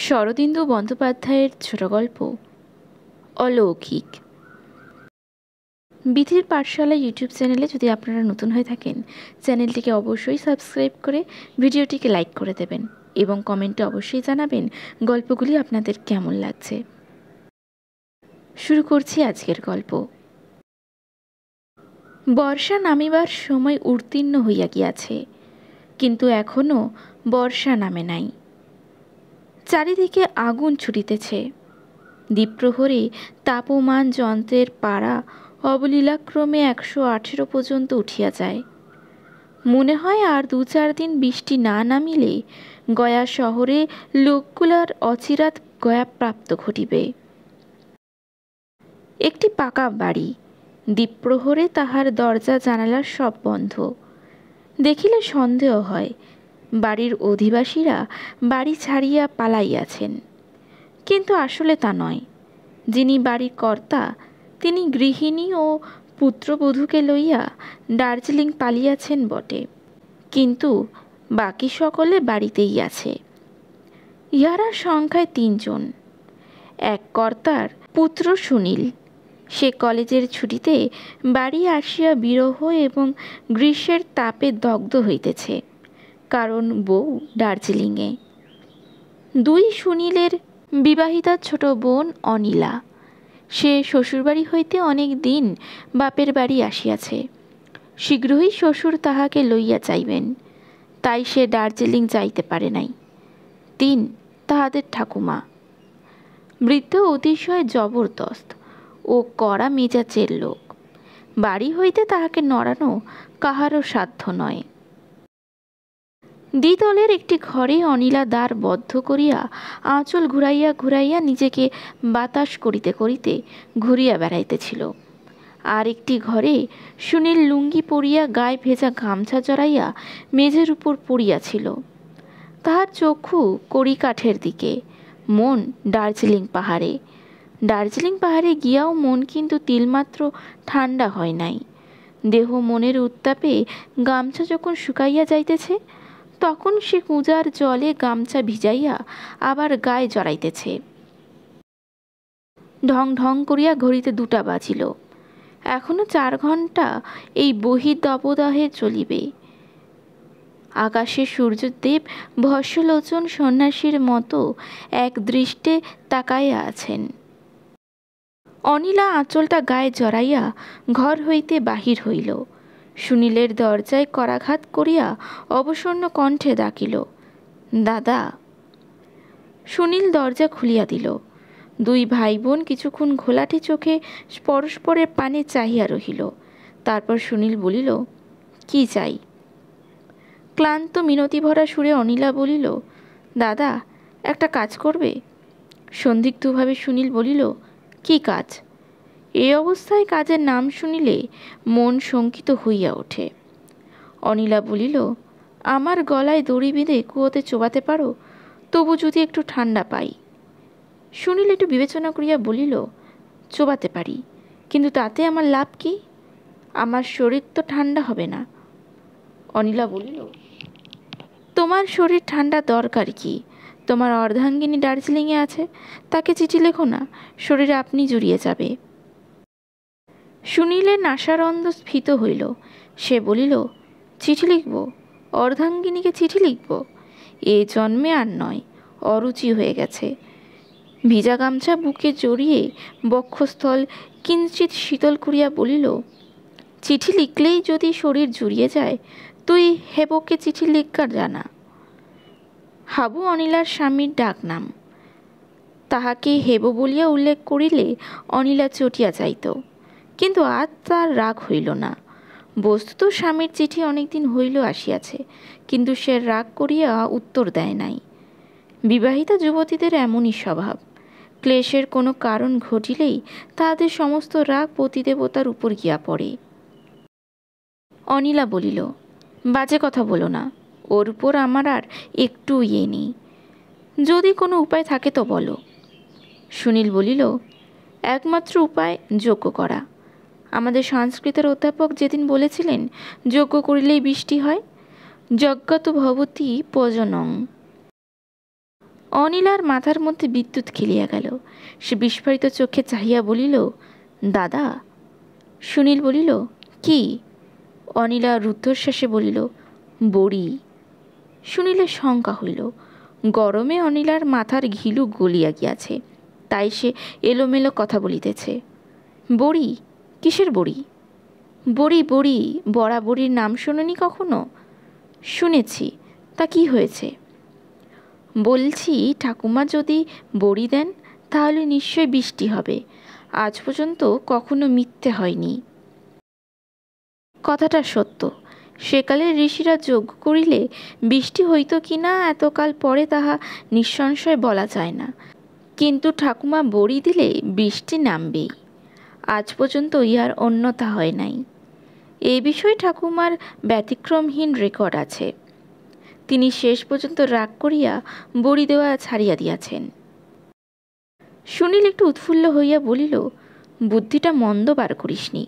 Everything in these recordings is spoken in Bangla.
শরদিন্দু বন্দ্যোপাধ্যায়ের ছোট গল্প অলৌকিক। বিধির পাঠশালা ইউটিউব চ্যানেলে যদি আপনারা নতুন হয়ে থাকেন, চ্যানেলটিকে অবশ্যই সাবস্ক্রাইব করে ভিডিওটিকে লাইক করে দেবেন এবং কমেন্টে অবশ্যই জানাবেন গল্পগুলি আপনাদের কেমন লাগছে। শুরু করছি আজকের গল্প। বর্ষা নামিবার সময় উত্তীর্ণ হইয়া গিয়াছে, কিন্তু এখনও বর্ষা নামে নাই। চারিদিকে আগুন ছুটিতেছে। দ্বীপ্রহরে তাপমান যন্ত্রের পাড়া অবলীলাক্রমে 118 পর্যন্ত উঠিয়া যায়। মনে হয় আর 2-4 দিন বৃষ্টি না নামিলে গয়া শহরে লোকগুলার অচিরাত গয়াপ্রাপ্ত ঘটিবে। একটি পাকা বাড়ি, দ্বীপ্রহরে তাহার দরজা জানালা সব বন্ধ। দেখিলে সন্দেহ হয় বাড়ির অধিবাসীরা বাড়ি ছাড়িয়া পালাইয়াছেন, কিন্তু আসলে তা নয়। যিনি বাড়ির কর্তা তিনি গৃহিণী ও পুত্রবধূকে লইয়া দার্জিলিং পালিয়াছেন বটে, কিন্তু বাকি সকলে বাড়িতেই আছে। ইহারা সংখ্যায় 3 জন। এক কর্তার পুত্র সুনীল, সে কলেজের ছুটিতে বাড়ি আসিয়া বিরহ এবং গ্রীষ্মের তাপে দগ্ধ হইতেছে, কারণ বউ দার্জিলিংয়ে। 2 সুনীলের বিবাহিতা ছোট বোন অনিলা, সে শ্বশুরবাড়ি হইতে অনেক দিন বাপের বাড়ি আসিয়াছে। শীঘ্রই শ্বশুর তাহাকে লইয়া যাইবেন, তাই সে দার্জিলিং যাইতে পারে নাই। 3 তাহাদের ঠাকুমা, বৃদ্ধ অতিশয় জবরদস্ত ও কড়া মেজাজের লোক। বাড়ি হইতে তাহাকে নড়ানো কাহারও সাধ্য নয়। দ্বিতলের একটি ঘরে অনিলা দ্বার বদ্ধ করিয়া আঁচল ঘুরাইয়া ঘুরাইয়া নিজেকে বাতাস করিতে করিতে ঘুরিয়া বেড়াইতেছিল। আর একটি ঘরে সুনীল লুঙ্গি পরিয়া গায়ে ভেজা গামছা জড়াইয়া মেঝের উপর পড়িয়াছিল। তাহার চক্ষু কড়িকাঠের দিকে, মন দার্জিলিং পাহাড়ে। দার্জিলিং পাহাড়ে গিয়াও মন কিন্তু তিলমাত্র ঠান্ডা হয় নাই। দেহ মনের উত্তাপে গামছা যখন শুকাইয়া যাইতেছে, তখন সে কুঁজার জলে গামছা ভিজাইয়া আবার গায়ে জড়াইতেছে। ঢং ঢং করিয়া ঘড়িতে 2টা বাজিল। এখনো 4 ঘণ্টা এই বহির্দবদাহে চলিবে। আকাশে সূর্যদেব ভস্মলোচন সন্ন্যাসীর মতো এক দৃষ্টে তাকাইয়া আছেন। অনিলা আঁচলটা গায়ে জড়াইয়া ঘর হইতে বাহির হইল। সুনীলের দরজায় করাঘাত করিয়া অবসন্ন কণ্ঠে ডাকিল, দাদা। সুনীল দরজা খুলিয়া দিল। 2 ভাই বোন কিছুক্ষণ ঘোলাটে চোখে পরস্পরের পানে চাহিয়া রহিল। তারপর সুনীল বলিল, কি চাই? ক্লান্ত মিনতি ভরা সুরে অনিলা বলিল, দাদা, একটা কাজ করবে? সন্দিগ্ধভাবে সুনীল বলিল, কি কাজ? এই অবস্থায় কাজের নাম শুনিলে মন শঙ্কিত হইয়া ওঠে। অনিলা বলিল, আমার গলায় দড়ি বেঁধে কুয়োতে চোবাতে পারো, তবু যদি একটু ঠান্ডা পাই। সুনীল একটু বিবেচনা করিয়া বলিল, চোবাতে পারি, কিন্তু তাতে আমার লাভ কি? আমার শরীর তো ঠান্ডা হবে না। অনিলা বলিল, তোমার শরীর ঠান্ডা দরকার কি? তোমার অর্ধাঙ্গিনী দার্জিলিংয়ে আছে, তাকে চিঠি লেখো না, শরীর আপনি জুড়িয়ে যাবে। সুনীলের নাসারন্ধ স্ফীত হইল। সে বলিল, চিঠি লিখব? অর্ধাঙ্গিনীকে চিঠি লিখব? এ জন্মে আর নয়, অরুচি হয়ে গেছে। ভিজা গামছা বুকে জড়িয়ে বক্ষস্থল কিঞ্চিৎ শীতল করিয়া বলিল, চিঠি লিখলেই যদি শরীর জুড়িয়ে যায়, তুই হেবকে চিঠি লিখবার জানা। হাবু অনিলার স্বামীর ডাক নাম। তাহাকে হেব বলিয়া উল্লেখ করিলে অনিলা চটিয়া যাইত, কিন্তু আজ তার রাগ হইল না। বস্তুত স্বামীর চিঠি অনেকদিন হইল আসিয়াছে, কিন্তু সে রাগ করিয়া উত্তর দেয় নাই। বিবাহিতা যুবতীদের এমনই স্বভাব। ক্লেশের কোনো কারণ ঘটিলেই তাহাদের সমস্ত রাগ পতিদেবতার উপর গিয়া পড়ে। অনিলা বলিল, বাজে কথা বলো না, ওর উপর আমার আর একটু ইয়ে নেই। যদি কোনো উপায় থাকে তো বলো। সুনীল বলিল, একমাত্র উপায় যজ্ঞ করা। আমাদের সংস্কৃতের অধ্যাপক যেদিন বলেছিলেন, যজ্ঞ করিলেই বৃষ্টি হয়। যজ্ঞাত ভবতি পজনং। অনিলার মাথার মধ্যে বিদ্যুৎ খেলিয়া গেল। সে বিস্ফারিত চোখে চাহিয়া বলিল, দাদা। সুনীল বলিল, কি? অনিলা রুদ্ধশ্বাসে বলিল, বড়ি। সুনীলের শঙ্কা হইল। গরমে অনিলার মাথার ঘিলু গলিয়া গিয়াছে, তাই সে এলোমেলো কথা বলিতেছে। বড়ি? কিসের বড়ি? বড়ি বড়ি, বড়া বড়ির নাম শোনোনি কখনো? শুনেছি, তা কি হয়েছে? বলছি, ঠাকুমা যদি বড়ি দেন তাহলে নিশ্চয় বৃষ্টি হবে। আজ পর্যন্ত কখনো মিথ্যে হয়নি। কথাটা সত্য। সেকালের ঋষিরা যজ্ঞ করিলে বৃষ্টি হইত কি না এতকাল পরে তাহা নিঃসংশয় বলা যায় না, কিন্তু ঠাকুমা বড়ি দিলে বৃষ্টি নামবেই। আজ পর্যন্ত ইহার অন্যথা হয় নাই। এই বিষয়ে ঠাকুমার ব্যতিক্রমহীন রেকর্ড আছে। তিনি শেষ পর্যন্ত রাগ করিয়া বড়ি দেওয়া ছাড়িয়া দিয়াছেন। সুনীল একটু উৎফুল্ল হইয়া বলিল, বুদ্ধিটা মন্দ বার করিসনি,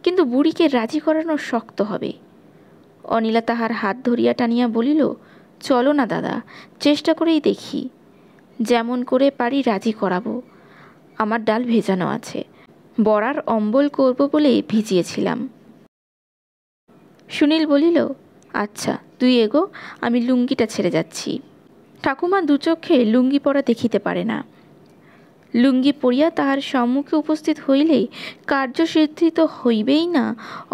কিন্তু বুড়িকে রাজি করানো শক্ত হবে। অনিলা তাহার হাত ধরিয়া টানিয়া বলিল, চলো না দাদা, চেষ্টা করেই দেখি। যেমন করে পারি রাজি করাবো। আমার ডাল ভেজানো আছে, বড়ার অম্বল করব বলে ভিজিয়েছিলাম। সুনীল বলিল, আচ্ছা তুই এগো, আমি লুঙ্গিটা ছেড়ে যাচ্ছি। ঠাকুমা দুচক্ষে লুঙ্গি পরা দেখিতে পারে না। লুঙ্গি পরিয়া তাহার সম্মুখে উপস্থিত হইলেই কার্যসিদ্ধি তো হইবেই না,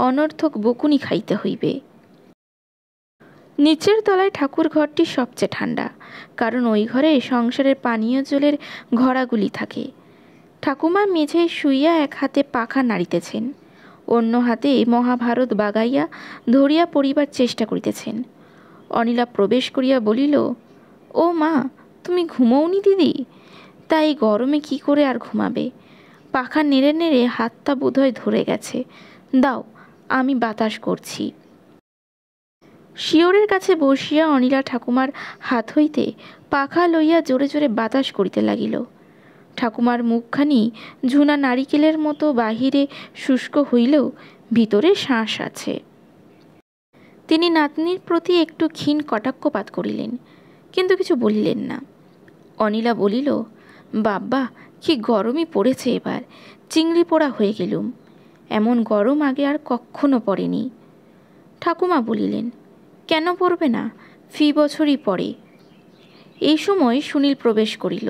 অনর্থক বকুনি খাইতে হইবে। নিচের তলায় ঠাকুর ঘরটি সবচেয়ে ঠান্ডা, কারণ ওই ঘরে সংসারের পানীয় জলের ঘড়াগুলি থাকে। ঠাকুমা মেঝেয় শুইয়া এক হাতে পাখা নাড়িতেছেন, অন্য হাতে মহাভারত বাগাইয়া ধরিয়া পড়িবার চেষ্টা করিতেছেন। অনিলা প্রবেশ করিয়া বলিল, ও মা, তুমি ঘুমোওনি দিদি? তাই গরমে কি করে আর ঘুমাবে? পাখা নেড়ে নেড়ে হাতটা বোধহয় ধরে গেছে, দাও আমি বাতাস করছি। শিওরের কাছে বসিয়া অনিলা ঠাকুমার হাত হইতে পাখা লইয়া জোরে জোরে বাতাস করিতে লাগিল। ঠাকুমার মুখখানি ঝুনা নারিকেলের মতো বাহিরে শুষ্ক হইলেও ভিতরে শ্বাস আছে। তিনি নাতনির প্রতি একটু ক্ষীণ কটাক্ষপাত করিলেন, কিন্তু কিছু বলিলেন না। অনিলা বলিল, বাব্বা, কি গরমই পড়েছে এবার, চিংড়ি পোড়া হয়ে গেলুম। এমন গরম আগে আর কক্ষনো পড়েনি। ঠাকুমা বলিলেন, কেন পড়বে না, ফি বছরই পড়ে। এই সময় সুনীল প্রবেশ করিল।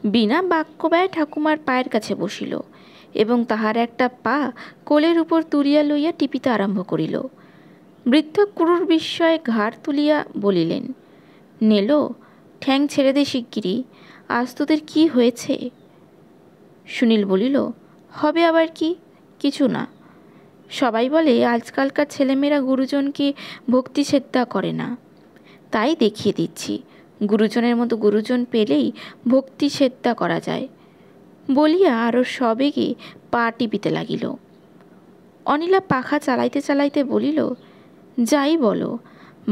বিনা বাক্যব্যয়ে ঠাকুমার পায়ের কাছে বসিল এবং তাহার একটা পা কোলের উপর তুলিয়া লইয়া টিপিতে আরম্ভ করিল। বৃদ্ধ ক্রূর বিস্ময়ে ঘাড় তুলিয়া বলিলেন, নেলো, ঠ্যাং ছেড়ে দে শিগগিরি, আজ তোদের কি হয়েছে? সুনীল বলিল, হবে আবার কি, কিছু না। সবাই বলে আজকালকার ছেলেমেয়েরা গুরুজনকে ভক্তি শ্রদ্ধা করে না, তাই দেখিয়ে দিচ্ছি, গুরুজনের মতো গুরুজন পেলেই ভক্তি শ্রদ্ধা করা যায়। বলিয়া আরও সবেগে পা টিপিতে লাগিল। অনিলা পাখা চালাইতে চালাইতে বলিল, যাই বলো,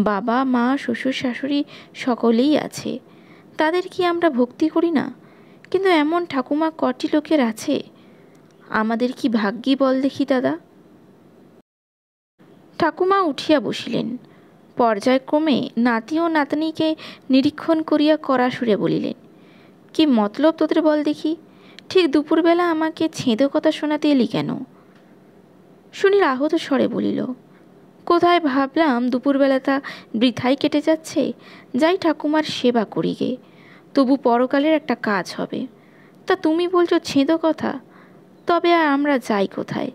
বাবা মা শ্বশুর শাশুড়ি সকলেই আছে, তাদের কি আমরা ভক্তি করি না? কিন্তু এমন ঠাকুমা কটি লোকের আছে, আমাদের কি ভাগ্যি বল দেখি দাদা। ঠাকুমা উঠিয়া বসিলেন। পর্যায়ক্রমে নাতি ও নাতনিকে নিরীক্ষণ করিয়া কড়া সুরে বলিলেন, কি মতলব তোদের বল দেখি? ঠিক দুপুরবেলা আমাকে ছেঁদো কথা শোনাতে এলি কেন? সুনীল আহত স্বরে বলিল, কোথায় ভাবলাম দুপুরবেলাটা বৃথাই কেটে যাচ্ছে, যাই ঠাকুমার সেবা করি গে, তবু পরকালের একটা কাজ হবে। তা তুমি বলছো ছেঁদো কথা, তবে আর আমরা যাই কোথায়?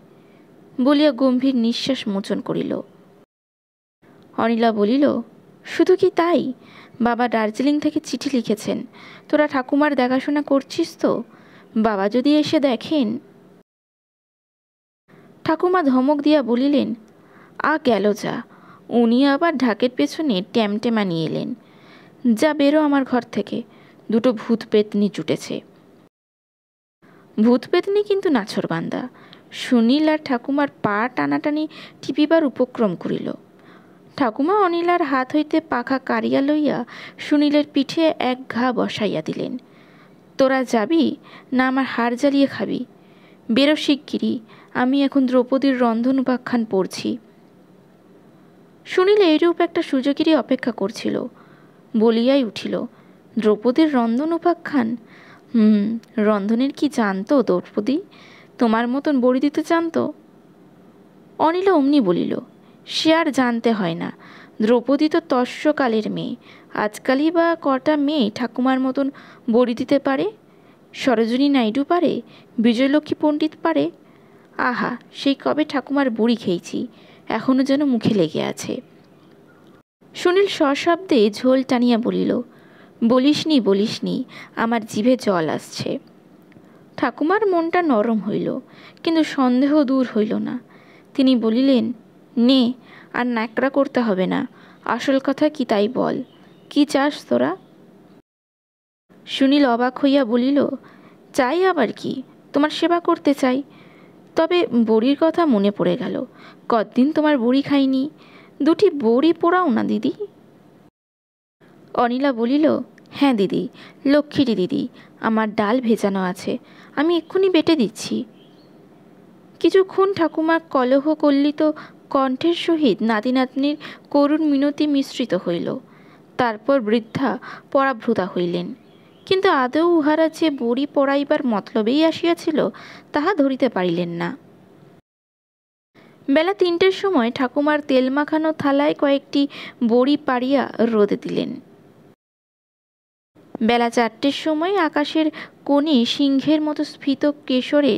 বলিয়া গম্ভীর নিঃশ্বাস মোচন করিল। অনিলা বলিল, শুধু কি তাই, বাবা দার্জিলিং থেকে চিঠি লিখেছেন, তোরা ঠাকুমার দেখাশোনা করছিস তো? বাবা যদি এসে দেখেন। ঠাকুমা ধমক দিয়া বলিলেন, গেল যা, উনি আবার ঢাকের পেছনে ট্যামটেমা নিয়ে এলেন। যা বেরো আমার ঘর থেকে, দুটো ভূত পেতনি জুটেছে। ভূত পেতনি কিন্তু নাছরবান্দা। সুনীল আর ঠাকুমার পা টানাটানি টিপিবার উপক্রম করিল। ঠাকুমা অনিলার হাত হইতে পাখা কাড়িয়া লইয়া সুনীলের পিঠে এক ঘা বসাইয়া দিলেন। তোরা যাবি না আমার হাড় জ্বালিয়ে খাবি? বেরো শিগগিরি, আমি এখন দ্রৌপদীর রন্ধন উপাখ্যান পড়ছি। সুনীল এইরূপ একটা সুযোগেরই অপেক্ষা করছিল, বলিয়াই উঠিল, দ্রৌপদীর রন্ধন উপাখ্যান? রন্ধনের কি জানতো দ্রৌপদী? তোমার মতন বড়ি দিতে জানতো? অনিলা অমনি বলিল, সে আর জানতে হয় না, দ্রৌপদী তো তস্যকালের মেয়ে। আজকালই বা কটা মেয়ে ঠাকুমার মতন বড়ি দিতে পারে? সরোজিনী নাইডু পারে, বিজয়লক্ষ্মী পণ্ডিত পারে। আহা, সেই কবে ঠাকুমার বড়ি খেয়েছি, এখনো যেন মুখে লেগে আছে। সুনীল সশব্দে ঝোল টানিয়া বলিল, বলিসনি বলিসনি, আমার জিভে জল আসছে। ঠাকুমার মনটা নরম হইল, কিন্তু সন্দেহ দূর হইল না। তিনি বলিলেন, নে, আর ন্যাকড়া করতে হবে না, আসল কথা কি তাই বল, কি চাস তোরা? সুনীল অবাক হইয়া বলিল, চাই আবার কি, তোমার সেবা করতে চাই। তবে বড়ির কথা মনে পড়ে গেল, কতদিন তোমার বড়ি খাইনি, দুটি বড়ি পোড়াও না দিদি। অনিলা বলিল, হ্যাঁ দিদি, লক্ষ্মীটি দিদি, আমার ডাল ভেজানো আছে, আমি এক্ষুনি বেটে দিচ্ছি। কিছুক্ষণ ঠাকুমা কলহ কল্লিত কণ্ঠের সহিত নাতি নাতনির করুণ মিনতি মিশ্রিত হইল। তারপর বৃদ্ধা পরাভ্রুতা হইলেন, কিন্তু আদৌ উহারা যে বড়ি পড়াইবার মতলবেই আসিয়াছিল তাহা ধরিতে পারিলেন না। বেলা 3টের সময় ঠাকুমার তেল মাখানো থালায় কয়েকটি বড়ি পাড়িয়া রোদে দিলেন। বেলা 4টের সময় আকাশের কোণে সিংহের মতো স্ফীত কেশরে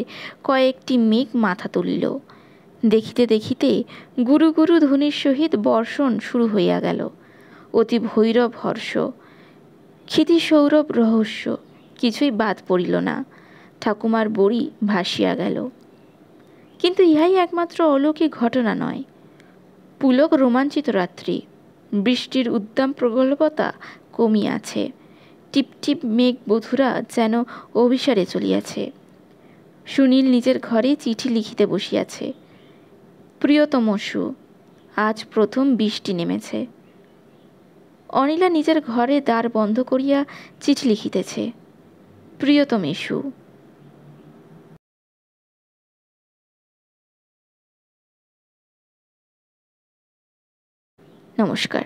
কয়েকটি মেঘ মাথা তুলিল। দেখিতে দেখিতে গুরু গুরু ধ্বনির সহিত বর্ষণ শুরু হইয়া গেল। অতি ভৈরব হর্ষ, ক্ষিতি সৌরভ রহস্য, কিছুই বাদ পড়িল না। ঠাকুমার বড়ি ভাসিয়া গেল। কিন্তু ইহাই একমাত্র অলৌকিক ঘটনা নয়। পুলক রোমাঞ্চিত রাত্রি, বৃষ্টির উদ্দাম প্রগল্ভতা কমিয়াছে। টিপটিপ মেঘ বধূরা যেন অভিসারে চলিয়াছে। সুনীল নিজের ঘরে চিঠি লিখিতে বসিয়াছে। প্রিয়তমসু, আজ প্রথম বৃষ্টি নেমেছে। অনিলা নিজের ঘরে দ্বার বন্ধ করিয়া চিঠি লিখিতেছে। প্রিয়তমেষু। নমস্কার।